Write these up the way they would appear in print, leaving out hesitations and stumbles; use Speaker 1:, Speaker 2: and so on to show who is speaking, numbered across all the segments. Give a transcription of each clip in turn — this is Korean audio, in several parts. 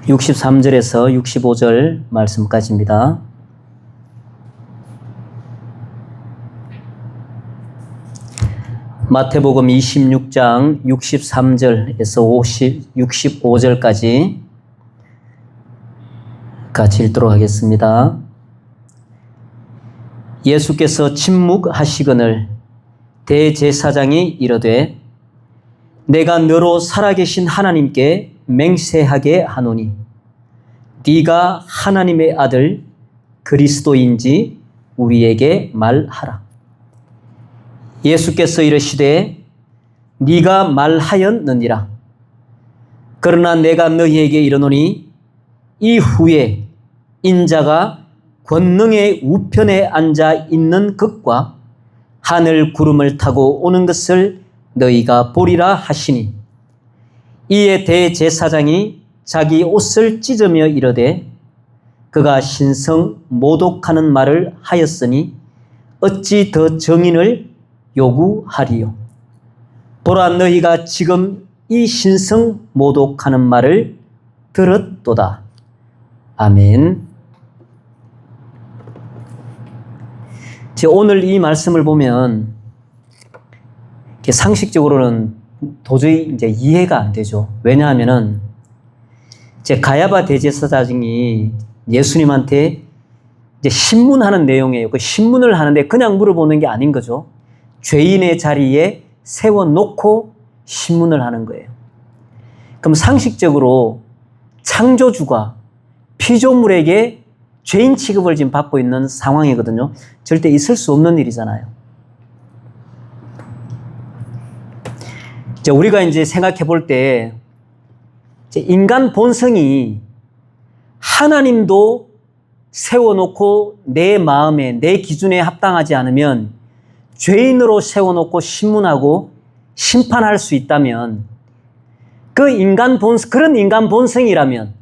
Speaker 1: 63절에서 65절 말씀까지입니다. 마태복음 26장 63절에서 65절까지 같이 읽도록 하겠습니다. 예수께서 침묵하시거늘 대제사장이 이르되 내가 너로 살아계신 하나님께 맹세하게 하노니 네가 하나님의 아들 그리스도인지 우리에게 말하라. 예수께서 이르시되 네가 말하였느니라. 그러나 내가 너희에게 이르노니 이후에 인자가 권능의 우편에 앉아 있는 것과 하늘 구름을 타고 오는 것을 너희가 보리라 하시니 이에 대제사장이 자기 옷을 찢으며 이르되 그가 신성 모독하는 말을 하였으니 어찌 더 증인을 요구하리요. 보라, 너희가 지금 이 신성 모독하는 말을 들었도다. 아멘. 오늘 이 말씀을 보면 상식적으로는 도저히 이제 이해가 안 되죠. 왜냐하면은 가야바 대제사장이 예수님한테 이제 신문하는 내용이에요. 그 신문을 하는데 그냥 물어보는 게 아닌 거죠. 죄인의 자리에 세워놓고 신문을 하는 거예요. 그럼 상식적으로 창조주가 피조물에게 죄인 취급을 지금 받고 있는 상황이거든요. 절대 있을 수 없는 일이잖아요. 우리가 이제 생각해 볼 때 인간 본성이 하나님도 세워놓고 내 마음에 내 기준에 합당하지 않으면 죄인으로 세워놓고 신문하고 심판할 수 있다면 그런 인간 본성이라면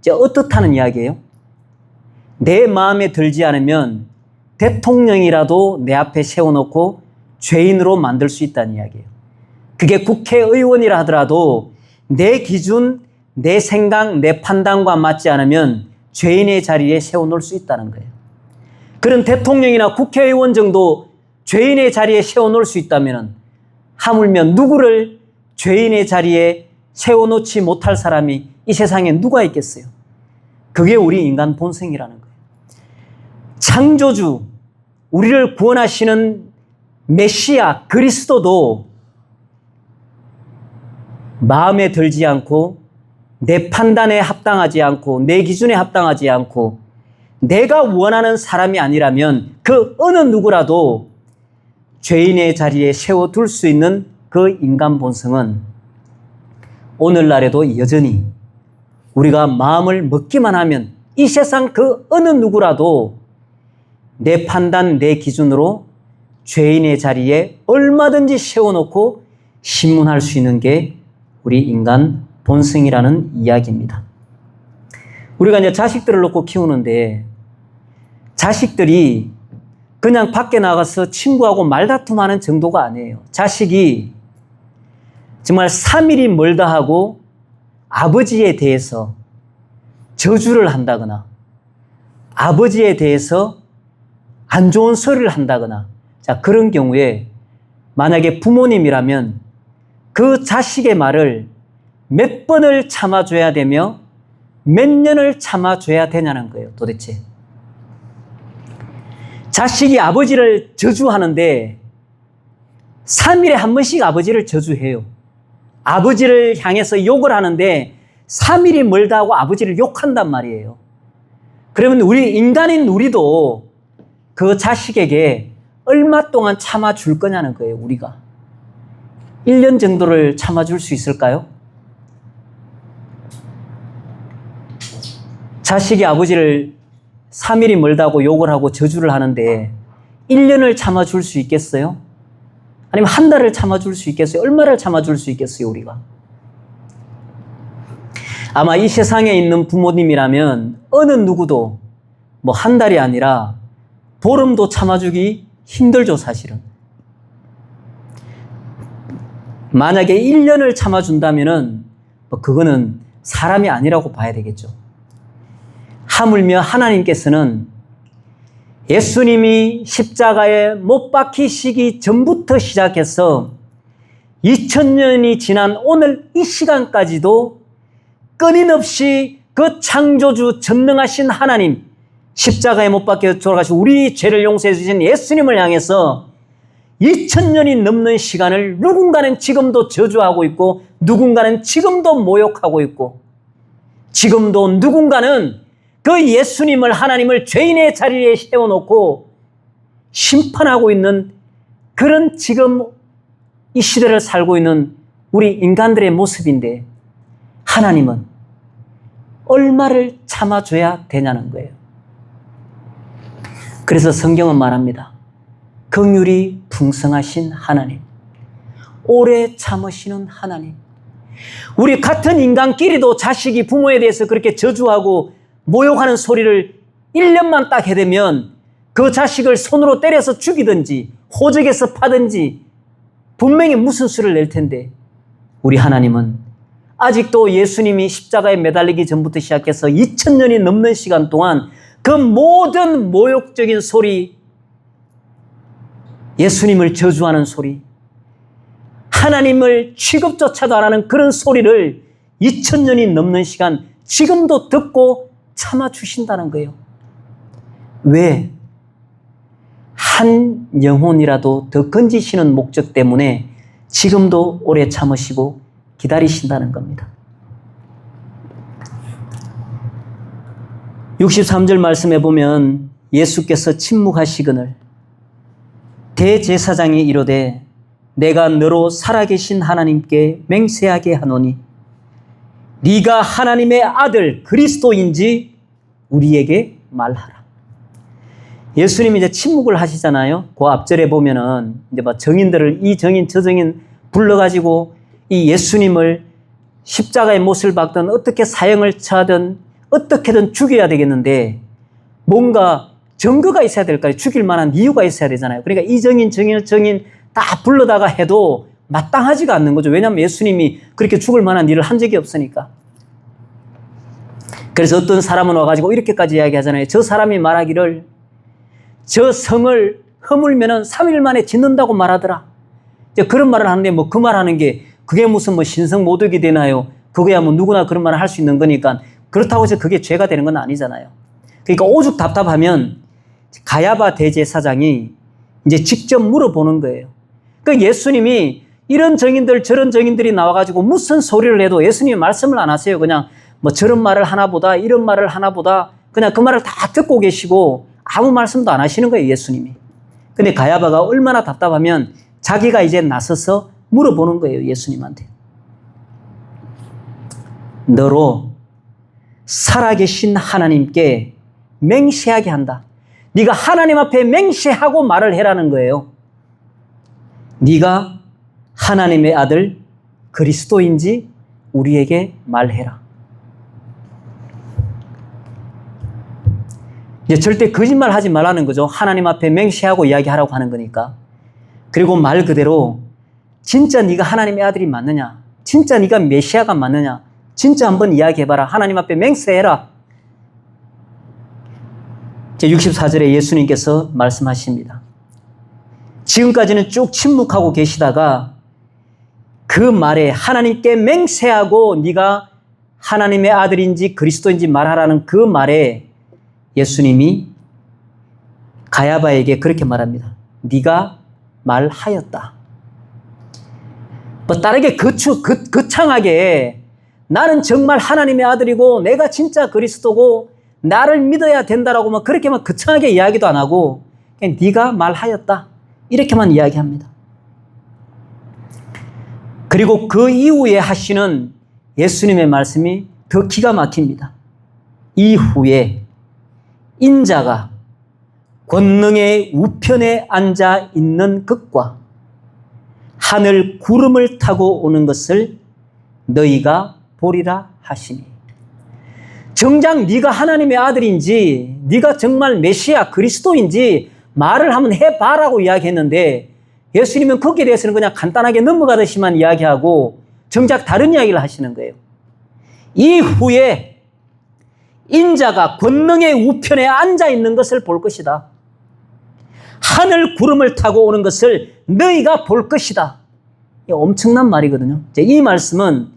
Speaker 1: 어떻다는 이야기예요? 내 마음에 들지 않으면 대통령이라도 내 앞에 세워놓고 죄인으로 만들 수 있다는 이야기예요. 그게 국회의원이라 하더라도 내 기준, 내 생각, 내 판단과 맞지 않으면 죄인의 자리에 세워놓을 수 있다는 거예요. 그런 대통령이나 국회의원 정도 죄인의 자리에 세워놓을 수 있다면 하물며 누구를 죄인의 자리에 세워놓지 못할 사람이 이 세상에 누가 있겠어요? 그게 우리 인간 본성이라는 거예요. 창조주, 우리를 구원하시는 메시아 그리스도도 마음에 들지 않고 내 판단에 합당하지 않고 내 기준에 합당하지 않고 내가 원하는 사람이 아니라면 그 어느 누구라도 죄인의 자리에 세워둘 수 있는 그 인간 본성은 오늘날에도 여전히 우리가 마음을 먹기만 하면 이 세상 그 어느 누구라도 내 판단, 내 기준으로 죄인의 자리에 얼마든지 세워놓고 신문할 수 있는 게 우리 인간 본성이라는 이야기입니다. 우리가 이제 자식들을 놓고 키우는데 자식들이 그냥 밖에 나가서 친구하고 말다툼하는 정도가 아니에요. 자식이 정말 3일이 멀다 하고 아버지에 대해서 저주를 한다거나 아버지에 대해서 안 좋은 소리를 한다거나 그런 경우에 만약에 부모님이라면 그 자식의 말을 몇 번을 참아줘야 되며 몇 년을 참아줘야 되냐는 거예요, 도대체. 자식이 아버지를 저주하는데 3일에 한 번씩 아버지를 저주해요. 아버지를 향해서 욕을 하는데 3일이 멀다 하고 아버지를 욕한단 말이에요. 그러면 우리 인간인 우리도 그 자식에게 얼마 동안 참아줄 거냐는 거예요, 우리가. 1년 정도를 참아줄 수 있을까요? 자식이 아버지를 3일이 멀다고 욕을 하고 저주를 하는데 1년을 참아줄 수 있겠어요? 아니면 한 달을 참아줄 수 있겠어요? 얼마를 참아줄 수 있겠어요, 우리가? 아마 이 세상에 있는 부모님이라면 어느 누구도 한 달이 아니라 보름도 참아주기 힘들죠, 사실은. 만약에 1년을 참아준다면은 그거는 사람이 아니라고 봐야 되겠죠. 하물며 하나님께서는 예수님이 십자가에 못 박히시기 전부터 시작해서 2000년이 지난 오늘 이 시간까지도 끊임없이 그 창조주 전능하신 하나님, 십자가에 못 박혀 돌아가신 우리 죄를 용서해 주신 예수님을 향해서 2000년이 넘는 시간을 누군가는 지금도 저주하고 있고 누군가는 지금도 모욕하고 있고 지금도 누군가는 그 예수님을 하나님을 죄인의 자리에 세워놓고 심판하고 있는 그런 지금 이 시대를 살고 있는 우리 인간들의 모습인데 하나님은 얼마를 참아줘야 되냐는 거예요. 그래서 성경은 말합니다. 긍휼이 풍성하신 하나님, 오래 참으시는 하나님. 우리 같은 인간끼리도 자식이 부모에 대해서 그렇게 저주하고 모욕하는 소리를 1년만 딱 해대면 그 자식을 손으로 때려서 죽이든지 호적에서 파든지 분명히 무슨 수를 낼 텐데 우리 하나님은 아직도 예수님이 십자가에 매달리기 전부터 시작해서 2000년이 넘는 시간 동안 그 모든 모욕적인 소리, 예수님을 저주하는 소리, 하나님을 취급조차도 안 하는 그런 소리를 2000년이 넘는 시간 지금도 듣고 참아주신다는 거예요. 왜? 한 영혼이라도 더 건지시는 목적 때문에 지금도 오래 참으시고 기다리신다는 겁니다. 63절 말씀해 보면 예수께서 침묵하시거늘 대제사장이 이르되 내가 너로 살아계신 하나님께 맹세하게 하노니 네가 하나님의 아들 그리스도인지 우리에게 말하라. 예수님이 이제 침묵을 하시잖아요. 그 앞절에 보면은 이제 막 정인들을 이 정인 저 정인 불러가지고 이 예수님을 십자가의 못을 박든 어떻게 사형을 처하든 어떻게든 죽여야 되겠는데 뭔가 증거가 있어야 될까요? 죽일 만한 이유가 있어야 되잖아요. 그러니까 이 정인 정인 다 불러다가 해도 마땅하지가 않는 거죠. 왜냐하면 예수님이 그렇게 죽을 만한 일을 한 적이 없으니까. 그래서 어떤 사람은 와가지고 이렇게까지 이야기하잖아요. 저 사람이 말하기를 저 성을 허물면은 3일 만에 짓는다고 말하더라. 이제 그런 말을 하는데 뭐 그 말하는 게 그게 무슨 뭐 신성 모독이 되나요? 그거야 뭐 누구나 그런 말을 할 수 있는 거니까 그렇다고 해서 그게 죄가 되는 건 아니잖아요. 그러니까 오죽 답답하면 가야바 대제사장이 이제 직접 물어보는 거예요. 그 예수님이 이런 정인들 저런 정인들이 나와가지고 무슨 소리를 해도 예수님이 말씀을 안 하세요. 그냥 뭐 저런 말을 하나보다 이런 말을 하나보다 그냥 그 말을 다 듣고 계시고 아무 말씀도 안 하시는 거예요, 예수님이. 근데 가야바가 얼마나 답답하면 자기가 이제 나서서 물어보는 거예요, 예수님한테. 너로 살아계신 하나님께 맹세하게 한다. 네가 하나님 앞에 맹세하고 말을 해라는 거예요. 네가 하나님의 아들 그리스도인지 우리에게 말해라. 이제 절대 거짓말 하지 말라는 거죠. 하나님 앞에 맹세하고 이야기하라고 하는 거니까. 그리고 말 그대로 진짜 네가 하나님의 아들이 맞느냐? 진짜 네가 메시아가 맞느냐? 진짜 한번 이야기해봐라. 하나님 앞에 맹세해라. 제 64절에 예수님께서 말씀하십니다. 지금까지는 쭉 침묵하고 계시다가 그 말에 하나님께 맹세하고 네가 하나님의 아들인지 그리스도인지 말하라는 그 말에 예수님이 가야바에게 그렇게 말합니다. 네가 말하였다. 뭐 다르게 거창하게 나는 정말 하나님의 아들이고 내가 진짜 그리스도고 나를 믿어야 된다라고 막 그렇게만 거창하게 이야기도 안 하고 그냥 네가 말하였다. 이렇게만 이야기합니다. 그리고 그 이후에 하시는 예수님의 말씀이 더 기가 막힙니다. 이후에 인자가 권능의 우편에 앉아 있는 것과 하늘 구름을 타고 오는 것을 너희가 보리라 하시니. 정작 네가 하나님의 아들인지 네가 정말 메시아 그리스도인지 말을 한번 해봐라고 이야기했는데 예수님은 거기에 대해서는 그냥 간단하게 넘어가듯이만 이야기하고 정작 다른 이야기를 하시는 거예요. 이후에 인자가 권능의 우편에 앉아 있는 것을 볼 것이다. 하늘 구름을 타고 오는 것을 너희가 볼 것이다. 엄청난 말이거든요. 이 말씀은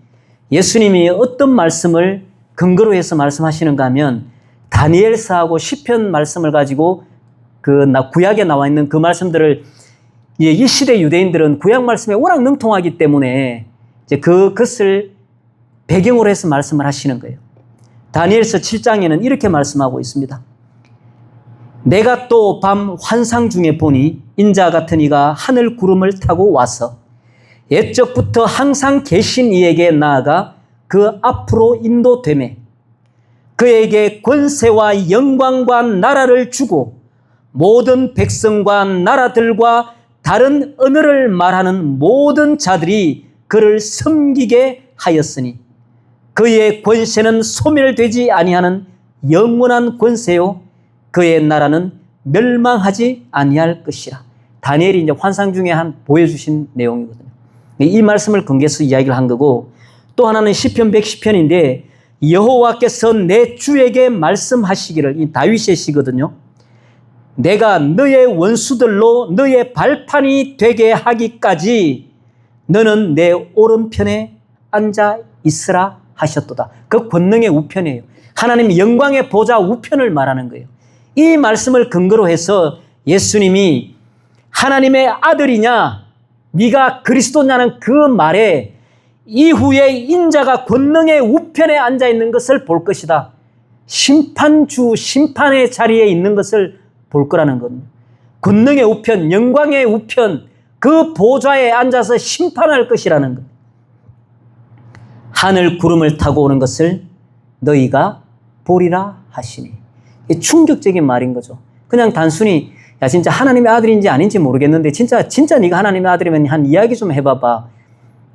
Speaker 1: 예수님이 어떤 말씀을 근거로 해서 말씀하시는가 하면 다니엘서하고 시편 말씀을 가지고 구약에 나와 있는 그 말씀들을 이 시대 유대인들은 구약 말씀에 워낙 능통하기 때문에 이제 그것을 배경으로 해서 말씀을 하시는 거예요. 다니엘서 7장에는 이렇게 말씀하고 있습니다. 내가 또 밤 환상 중에 보니 인자 같은 이가 하늘 구름을 타고 와서 옛적부터 항상 계신 이에게 나아가 그 앞으로 인도되매 그에게 권세와 영광과 나라를 주고 모든 백성과 나라들과 다른 언어를 말하는 모든 자들이 그를 섬기게 하였으니 그의 권세는 소멸되지 아니하는 영원한 권세요 그의 나라는 멸망하지 아니할 것이라. 다니엘이 이제 환상 중에 보여주신 내용이거든요. 이 말씀을 근거해서 이야기를 한 거고, 또 하나는 시편 110편인데 여호와께서 내 주에게 말씀하시기를, 이 다윗의 시거든요. 내가 너의 원수들로 너의 발판이 되게 하기까지 너는 내 오른편에 앉아 있으라 하셨도다. 그 권능의 우편이에요. 하나님 영광의 보좌 우편을 말하는 거예요. 이 말씀을 근거로 해서 예수님이 하나님의 아들이냐 네가 그리스도냐는 그 말에 이후에 인자가 권능의 우편에 앉아 있는 것을 볼 것이다. 심판주, 심판의 자리에 있는 것을 볼 거라는 겁니다. 권능의 우편, 영광의 우편, 그 보좌에 앉아서 심판할 것이라는 것. 하늘 구름을 타고 오는 것을 너희가 보리라 하시니. 충격적인 말인 거죠. 그냥 단순히 야 진짜 하나님의 아들인지 아닌지 모르겠는데 진짜 네가 하나님의 아들이면 한 이야기 좀 해봐봐.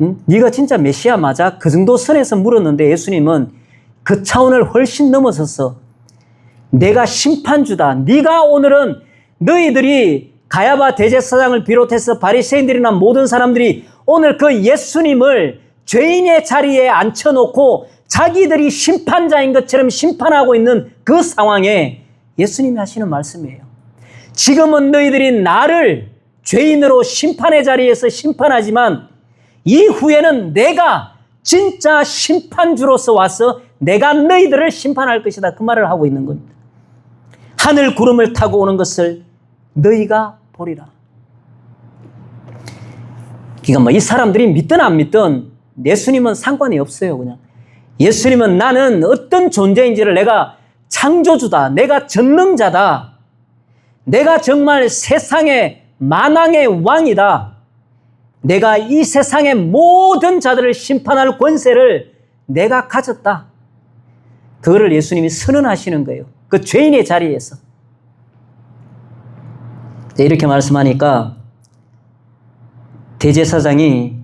Speaker 1: 응? 네가 진짜 메시아 맞아? 그 정도 선에서 물었는데 예수님은 그 차원을 훨씬 넘어서서 내가 심판주다. 네가 오늘은 너희들이 가야바 대제사장을 비롯해서 바리새인들이나 모든 사람들이 오늘 그 예수님을 죄인의 자리에 앉혀놓고 자기들이 심판자인 것처럼 심판하고 있는 그 상황에 예수님이 하시는 말씀이에요. 지금은 너희들이 나를 죄인으로 심판의 자리에서 심판하지만 이후에는 내가 진짜 심판주로서 와서 내가 너희들을 심판할 것이다. 그 말을 하고 있는 겁니다. 하늘 구름을 타고 오는 것을 너희가 보리라. 그러니까 이 사람들이 믿든 안 믿든 예수님은 상관이 없어요. 그냥 예수님은 나는 어떤 존재인지를 내가 창조주다. 내가 전능자다. 내가 정말 세상의 만왕의 왕이다. 내가 이 세상의 모든 자들을 심판할 권세를 내가 가졌다. 그거를 예수님이 선언하시는 거예요. 그 죄인의 자리에서. 이렇게 말씀하니까 대제사장이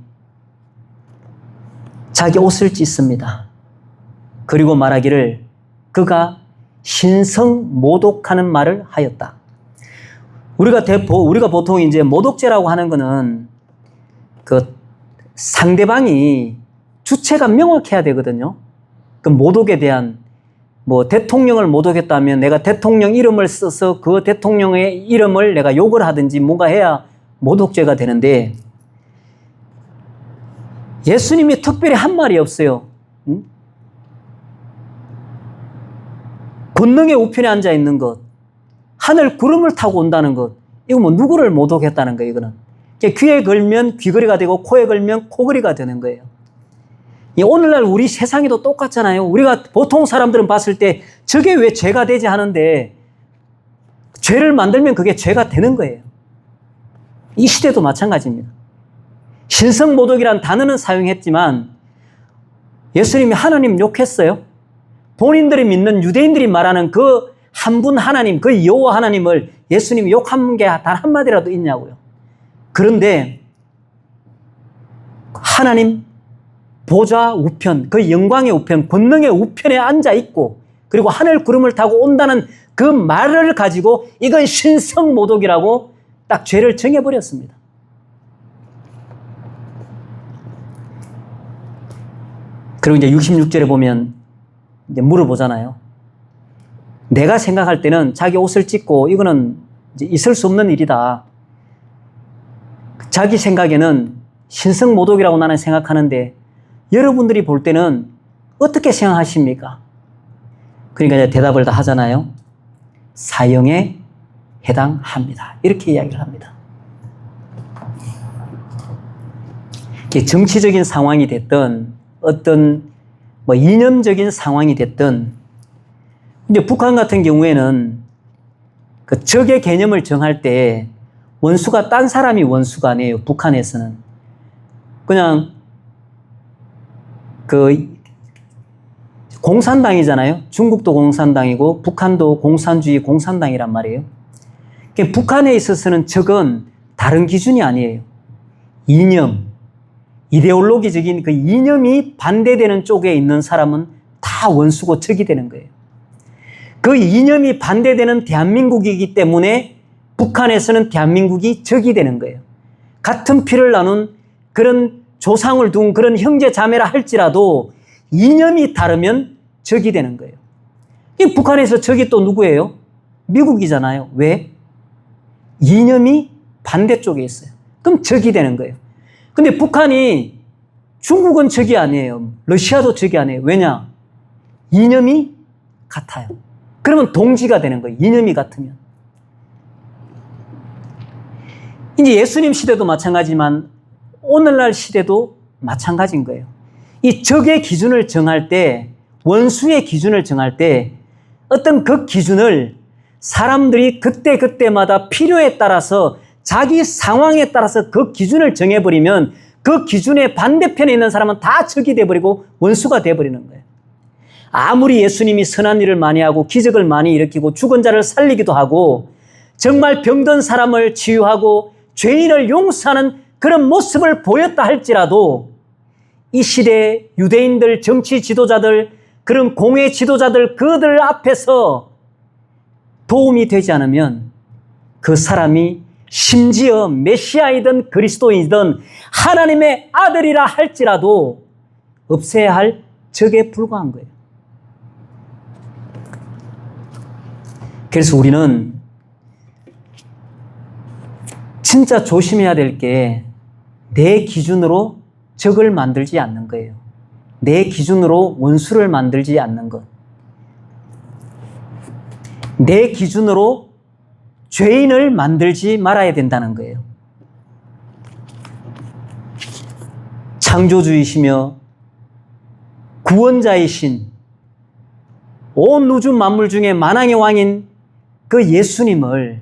Speaker 1: 자기 옷을 찢습니다. 그리고 말하기를 그가 신성모독하는 말을 하였다. 우리가 보통 이제 모독죄라고 하는 거는 그 상대방이 주체가 명확해야 되거든요. 그 모독에 대한 대통령을 모독했다면 내가 대통령 이름을 써서 그 대통령의 이름을 내가 욕을 하든지 뭔가 해야 모독죄가 되는데 예수님이 특별히 한 말이 없어요. 응? 권능의 우편에 앉아 있는 것, 하늘 구름을 타고 온다는 것, 이거 누구를 모독했다는 거예요, 이거는. 귀에 걸면 귀걸이가 되고 코에 걸면 코걸이가 되는 거예요. 오늘날 우리 세상에도 똑같잖아요. 우리가 보통 사람들은 봤을 때 저게 왜 죄가 되지 하는데 죄를 만들면 그게 죄가 되는 거예요. 이 시대도 마찬가지입니다. 신성모독이란 단어는 사용했지만 예수님이 하나님 욕했어요. 본인들이 믿는 유대인들이 말하는 그 한 분 하나님, 그 여호와 하나님을 예수님이 욕한 게 단 한마디라도 있냐고요. 그런데 하나님 보좌 우편, 그 영광의 우편, 권능의 우편에 앉아 있고 그리고 하늘 구름을 타고 온다는 그 말을 가지고 이건 신성모독이라고 딱 죄를 정해버렸습니다. 그리고 이제 66절에 보면 이제 물어보잖아요. 내가 생각할 때는 자기 옷을 찢고 이거는 이제 있을 수 없는 일이다. 자기 생각에는 신성모독이라고 나는 생각하는데 여러분들이 볼 때는 어떻게 생각하십니까? 그러니까 이제 대답을 다 하잖아요. 사형에 해당합니다. 이렇게 이야기를 합니다. 정치적인 상황이 됐든 어떤 뭐 이념적인 상황이 됐든 이제 북한 같은 경우에는 그 적의 개념을 정할 때 원수가 딴 사람이 원수가 아니에요. 북한에서는 그냥 그 공산당이잖아요. 중국도 공산당이고 북한도 공산주의 공산당이란 말이에요. 북한에 있어서는 적은 다른 기준이 아니에요. 이념, 이데올로기적인 그 이념이 반대되는 쪽에 있는 사람은 다 원수고 적이 되는 거예요. 그 이념이 반대되는 대한민국이기 때문에 북한에서는 대한민국이 적이 되는 거예요. 같은 피를 나눈 그런 조상을 둔 그런 형제 자매라 할지라도 이념이 다르면 적이 되는 거예요. 이 북한에서 적이 또 누구예요? 미국이잖아요. 왜? 이념이 반대쪽에 있어요. 그럼 적이 되는 거예요. 근데 북한이 중국은 적이 아니에요. 러시아도 적이 아니에요. 왜냐? 이념이 같아요. 그러면 동지가 되는 거예요. 이념이 같으면. 이제 예수님 시대도 마찬가지지만 오늘날 시대도 마찬가지인 거예요. 이 적의 기준을 정할 때, 원수의 기준을 정할 때 어떤 그 기준을 사람들이 그때그때마다 필요에 따라서 자기 상황에 따라서 그 기준을 정해버리면 그 기준의 반대편에 있는 사람은 다 적이 돼버리고 원수가 돼버리는 거예요. 아무리 예수님이 선한 일을 많이 하고 기적을 많이 일으키고 죽은 자를 살리기도 하고 정말 병든 사람을 치유하고 죄인을 용서하는 그런 모습을 보였다 할지라도 이 시대 유대인들, 정치 지도자들, 그런 공회 지도자들 그들 앞에서 도움이 되지 않으면 그 사람이 심지어 메시아이든 그리스도이든 하나님의 아들이라 할지라도 없애야 할 적에 불과한 거예요. 그래서 우리는 진짜 조심해야 될 게 내 기준으로 적을 만들지 않는 거예요. 내 기준으로 원수를 만들지 않는 것. 내 기준으로 죄인을 만들지 말아야 된다는 거예요. 창조주이시며 구원자이신 온 우주 만물 중에 만왕의 왕인 그 예수님을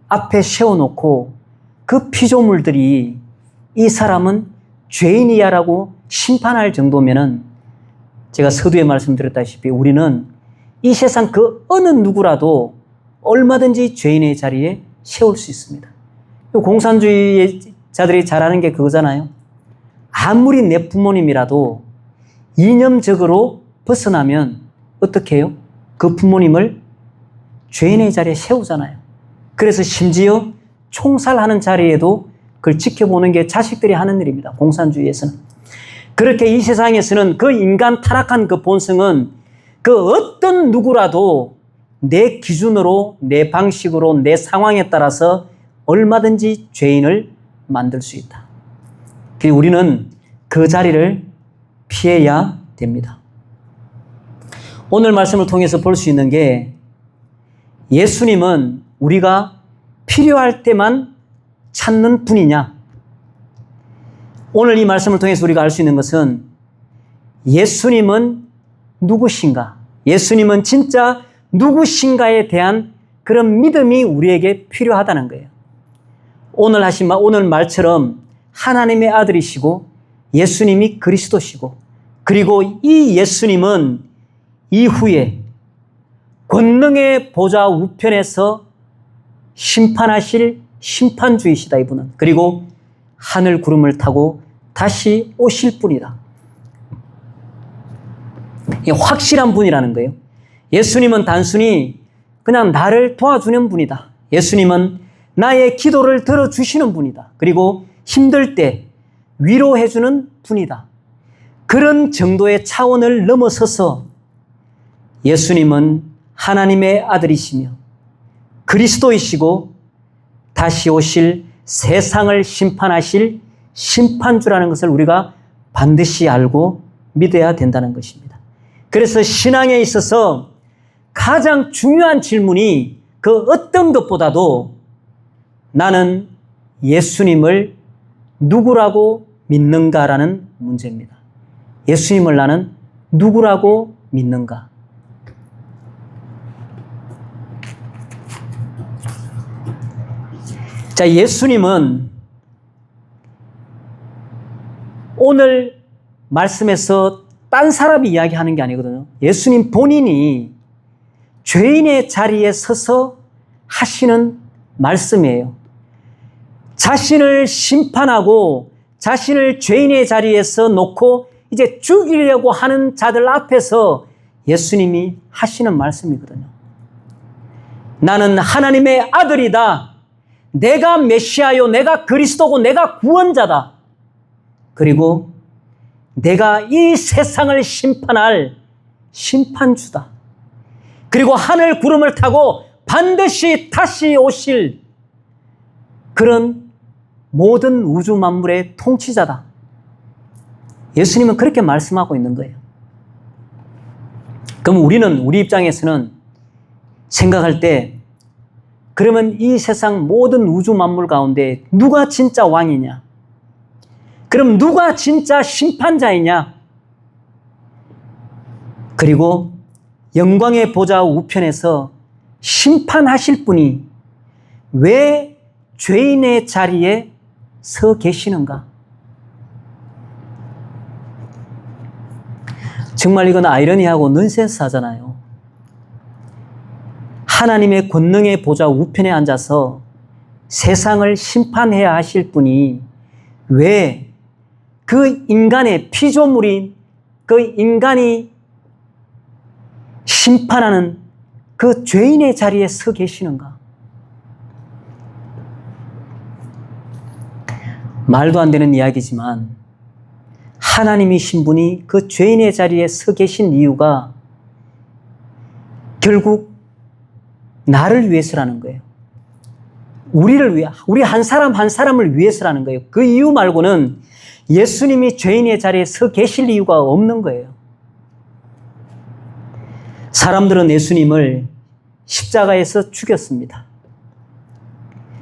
Speaker 1: 앞에 세워놓고 그 피조물들이 이 사람은 죄인이야라고 심판할 정도면은 제가 서두에 말씀드렸다시피 우리는 이 세상 그 어느 누구라도 얼마든지 죄인의 자리에 세울 수 있습니다. 공산주의자들이 잘하는 게 그거잖아요. 아무리 내 부모님이라도 이념적으로 벗어나면 어떻게 해요? 그 부모님을 죄인의 자리에 세우잖아요. 그래서 심지어 총살하는 자리에도 그걸 지켜보는 게 자식들이 하는 일입니다. 공산주의에서는. 그렇게 이 세상에서는 그 인간 타락한 그 본성은 그 어떤 누구라도 내 기준으로, 내 방식으로, 내 상황에 따라서 얼마든지 죄인을 만들 수 있다. 그리고 우리는 그 자리를 피해야 됩니다. 오늘 말씀을 통해서 볼 수 있는 게 예수님은 우리가 필요할 때만 찾는 분이냐? 오늘 이 말씀을 통해서 우리가 알 수 있는 것은 예수님은 누구신가? 예수님은 진짜 누구신가에 대한 그런 믿음이 우리에게 필요하다는 거예요. 오늘 말처럼 하나님의 아들이시고 예수님이 그리스도시고 그리고 이 예수님은 이후에 권능의 보좌 우편에서 심판하실 심판주이시다 이분은. 그리고 하늘 구름을 타고 다시 오실 분이다. 이게 확실한 분이라는 거예요. 예수님은 단순히 그냥 나를 도와주는 분이다. 예수님은 나의 기도를 들어주시는 분이다. 그리고 힘들 때 위로해주는 분이다. 그런 정도의 차원을 넘어서서 예수님은 하나님의 아들이시며 그리스도이시고 다시 오실 세상을 심판하실 심판주라는 것을 우리가 반드시 알고 믿어야 된다는 것입니다. 그래서 신앙에 있어서 가장 중요한 질문이 그 어떤 것보다도 나는 예수님을 누구라고 믿는가라는 문제입니다. 예수님을 나는 누구라고 믿는가? 자, 예수님은 오늘 말씀에서 딴 사람이 이야기하는 게 아니거든요. 예수님 본인이 죄인의 자리에 서서 하시는 말씀이에요. 자신을 심판하고 자신을 죄인의 자리에서 놓고 이제 죽이려고 하는 자들 앞에서 예수님이 하시는 말씀이거든요. 나는 하나님의 아들이다. 내가 메시아요. 내가 그리스도고 내가 구원자다. 그리고 내가 이 세상을 심판할 심판주다. 그리고 하늘 구름을 타고 반드시 다시 오실 그런 모든 우주 만물의 통치자다. 예수님은 그렇게 말씀하고 있는 거예요. 그럼 우리 입장에서는 생각할 때 그러면 이 세상 모든 우주 만물 가운데 누가 진짜 왕이냐? 그럼 누가 진짜 심판자이냐? 그리고 영광의 보좌 우편에서 심판하실 분이 왜 죄인의 자리에 서 계시는가? 정말 이건 아이러니하고 넌센스 하잖아요. 하나님의 권능의 보좌 우편에 앉아서 세상을 심판해야 하실 분이 왜 그 인간의 피조물인 그 인간이 심판하는 그 죄인의 자리에 서 계시는가? 말도 안 되는 이야기지만 하나님이신 분이 그 죄인의 자리에 서 계신 이유가 결국 나를 위해서라는 거예요. 우리를 위해, 우리 한 사람 한 사람을 위해서라는 거예요. 그 이유 말고는 예수님이 죄인의 자리에 서 계실 이유가 없는 거예요. 사람들은 예수님을 십자가에서 죽였습니다.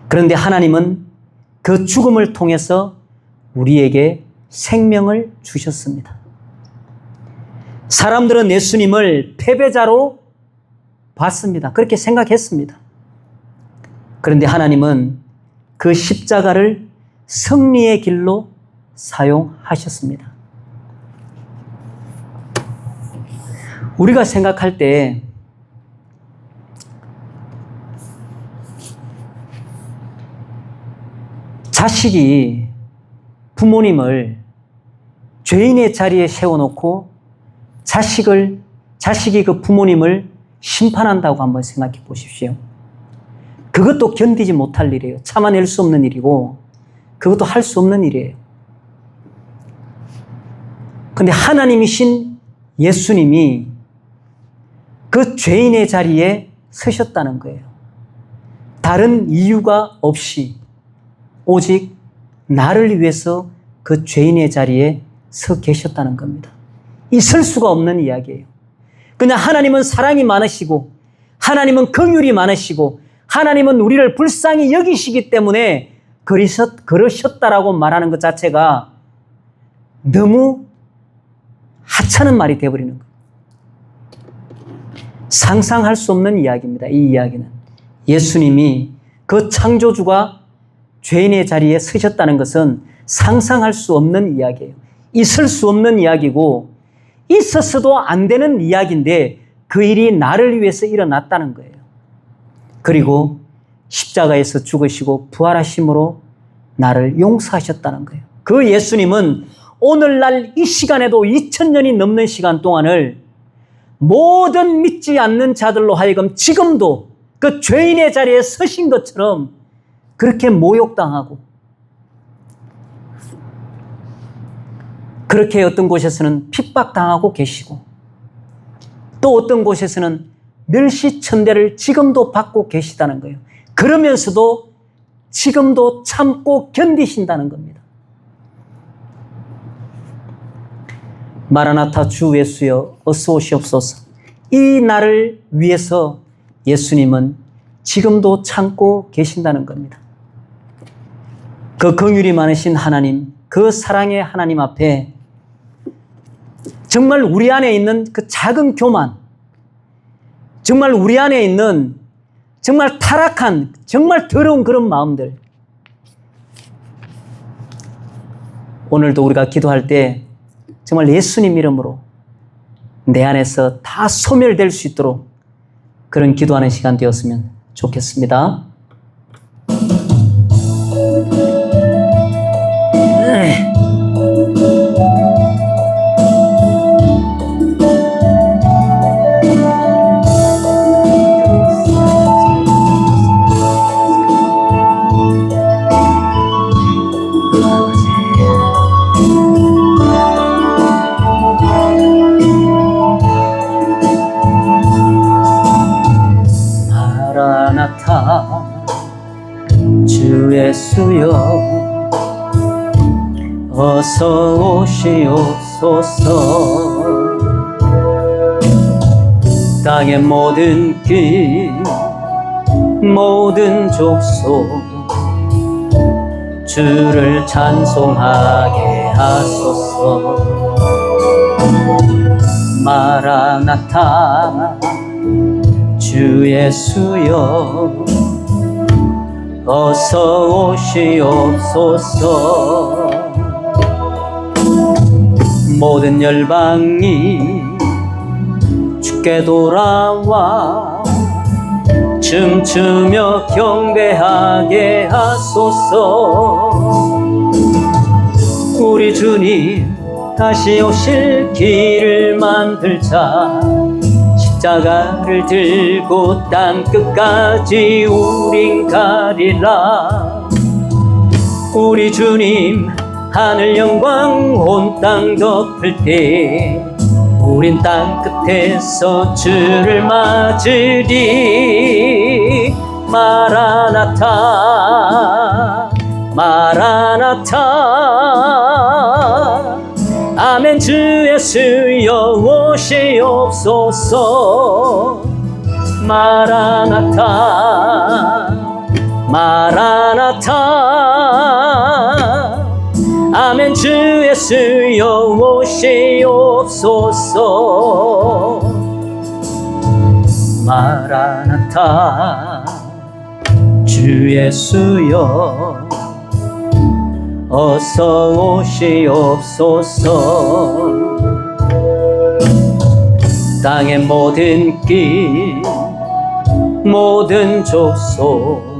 Speaker 1: 그런데 하나님은 그 죽음을 통해서 우리에게 생명을 주셨습니다. 사람들은 예수님을 패배자로 봤습니다. 그렇게 생각했습니다. 그런데 하나님은 그 십자가를 승리의 길로 사용하셨습니다. 우리가 생각할 때 자식이 부모님을 죄인의 자리에 세워놓고 자식이 그 부모님을 심판한다고 한번 생각해 보십시오. 그것도 견디지 못할 일이에요. 참아낼 수 없는 일이고 그것도 할 수 없는 일이에요. 근데 하나님이신 예수님이 그 죄인의 자리에 서셨다는 거예요. 다른 이유가 없이 오직 나를 위해서 그 죄인의 자리에 서 계셨다는 겁니다. 있을 수가 없는 이야기예요. 그냥 하나님은 사랑이 많으시고 하나님은 긍휼이 많으시고 하나님은 우리를 불쌍히 여기시기 때문에 그러셨다라고 말하는 것 자체가 너무 하찮은 말이 되어버리는 거예요. 상상할 수 없는 이야기입니다. 이 이야기는 예수님이 그 창조주가 죄인의 자리에 서셨다는 것은 상상할 수 없는 이야기예요. 있을 수 없는 이야기고 있었어도 안 되는 이야기인데 그 일이 나를 위해서 일어났다는 거예요. 그리고 십자가에서 죽으시고 부활하심으로 나를 용서하셨다는 거예요. 그 예수님은 오늘날 이 시간에도 2000년이 넘는 시간 동안을 모든 믿지 않는 자들로 하여금 지금도 그 죄인의 자리에 서신 것처럼 그렇게 모욕당하고 그렇게 어떤 곳에서는 핍박당하고 계시고 또 어떤 곳에서는 멸시천대를 지금도 받고 계시다는 거예요. 그러면서도 지금도 참고 견디신다는 겁니다. 마라나타 주 예수여 어서 오시옵소서. 이 날을 위해서 예수님은 지금도 참고 계신다는 겁니다. 그 긍휼이 많으신 하나님, 그 사랑의 하나님 앞에 정말 우리 안에 있는 그 작은 교만, 정말 우리 안에 있는 정말 타락한, 정말 더러운 그런 마음들, 오늘도 우리가 기도할 때 정말 예수님 이름으로 내 안에서 다 소멸될 수 있도록 그런 기도하는 시간 되었으면 좋겠습니다. 마라나타 주 예수여 어서 오시옵소서. 땅의 모든 길 모든 족속 주를 찬송하게 하소서. 마라나타 주 예수여 어서 오시옵소서. 모든 열방이 주께 돌아와 춤추며 경배하게 하소서. 우리 주님 다시 오실 길을 만들자. 십자가를 들고 땅끝까지 우린 가리라. 우리 주님 하늘 영광 온 땅 덮을 때 우린 땅끝에서 주를 맞으리. 마라나타 마라나타 아멘. 주 예수여 오시옵소서. 마라나타 마라나타 아멘. 주 예수여 오시옵소서. 마라나타 주 예수여 어서 오시옵소서. 땅의 모든 길 모든 족속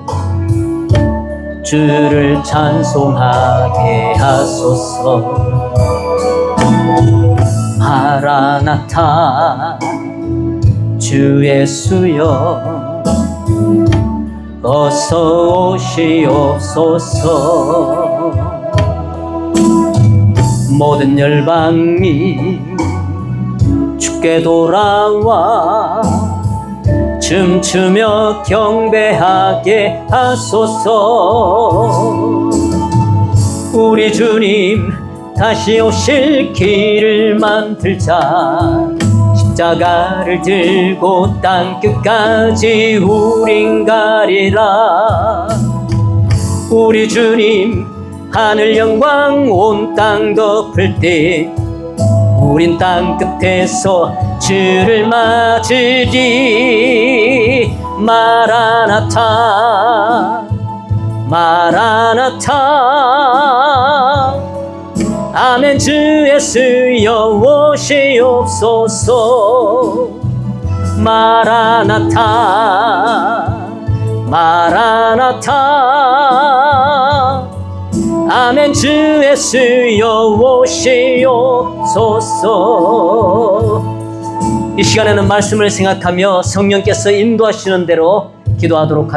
Speaker 1: 주를 찬송하게 하소서. 마라나타 주 예수여 어서 오시옵소서. 모든 열방이 주께 돌아와 춤추며 경배하게 하소서. 우리 주님 다시 오실 길을 만들자. 십자가를 들고 땅끝까지 우린 가리라. 우리 주님 하늘 영광 온 땅 덮을 때 우린 땅끝에서 주를 맞으리. 마라나타 마라나타 아멘. 주 예수여 오시옵소서. 마라나타 마라나타 아멘. 주 예수여 오시옵소서. 이 시간에는 말씀을 생각하며 성령께서 인도하시는 대로 기도하도록 하겠습니다.